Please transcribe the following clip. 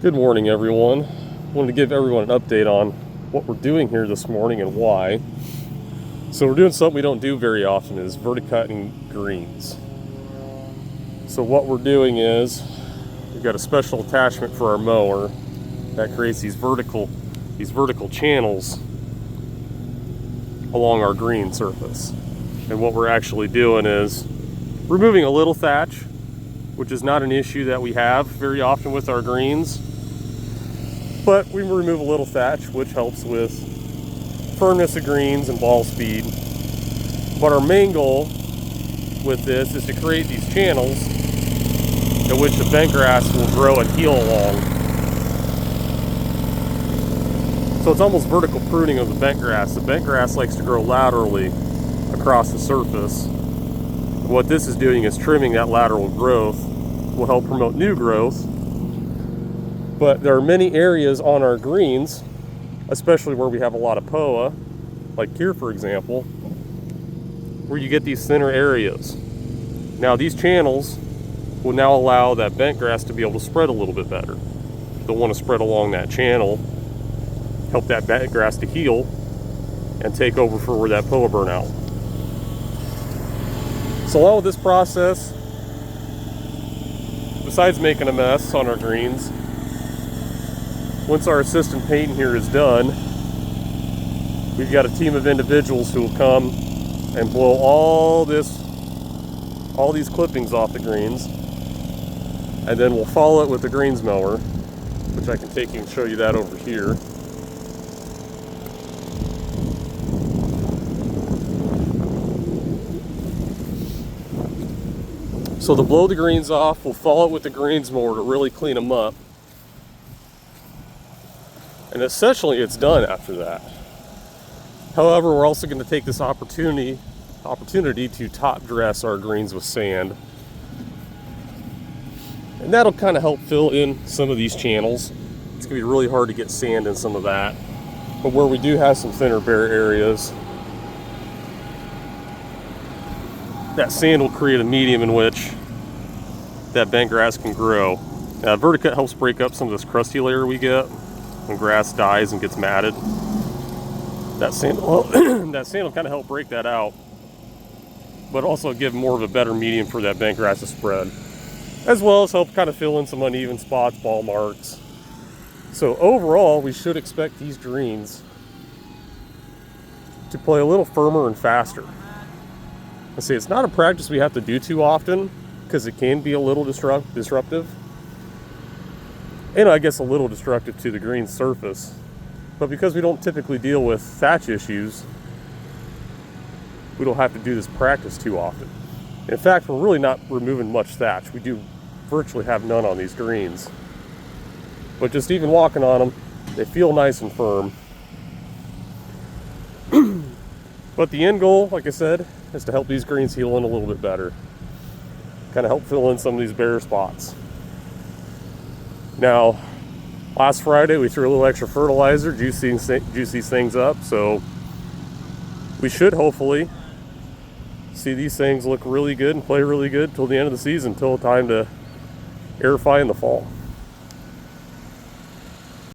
Good morning, everyone. Wanted to give everyone an update on what we're doing here this morning and why. So we're doing something we don't do very often, is verticutting greens. So what we're doing is we've got a special attachment for our mower that creates these vertical channels along our green surface. And what we're actually doing is removing a little thatch, which is not an issue that we have very often with our greens. But we remove a little thatch, which helps with firmness of greens and ball speed. But our main goal with this is to create these channels in which the bent grass will grow and heal along. So it's almost vertical pruning of the bent grass. The bent grass likes to grow laterally across the surface. What this is doing is trimming that lateral growth, will help promote new growth. But there are many areas on our greens, especially where we have a lot of POA, like here for example, where you get these thinner areas. Now these channels will now allow that bent grass to be able to spread a little bit better. They'll want to spread along that channel, help that bent grass to heal, and take over for where that POA burnout. So along with this process, besides making a mess on our greens, once our assistant painting here is done, we've got a team of individuals who will come and blow all these clippings off the greens, and then we'll follow it with the greens mower, which I can take you and show you that over here. So to blow the greens off, we'll follow it with the greens mower to really clean them up. And essentially it's done after that. However, we're also going to take this opportunity to top dress our greens with sand. And that'll kind of help fill in some of these channels. It's going to be really hard to get sand in some of that. But where we do have some thinner bare areas, that sand will create a medium in which that bent grass can grow. Verticut helps break up some of this crusty layer we get when grass dies and gets matted. That sand will kind of help break that out, but also give more of a better medium for that bent grass to spread, as well as help kind of fill in some uneven spots, ball marks. So overall, we should expect these greens to play a little firmer and faster. Let's see, it's not a practice we have to do too often because it can be a little disruptive. And I guess a little destructive to the green surface. But because we don't typically deal with thatch issues, we don't have to do this practice too often. In fact, we're really not removing much thatch. We do virtually have none on these greens. But just even walking on them, they feel nice and firm. But the end goal, like I said, is to help these greens heal in a little bit better. Kind of help fill in some of these bare spots. Now, last Friday we threw a little extra fertilizer, juice these things up, so we should hopefully see these things look really good and play really good till the end of the season, till time to aerify in the fall.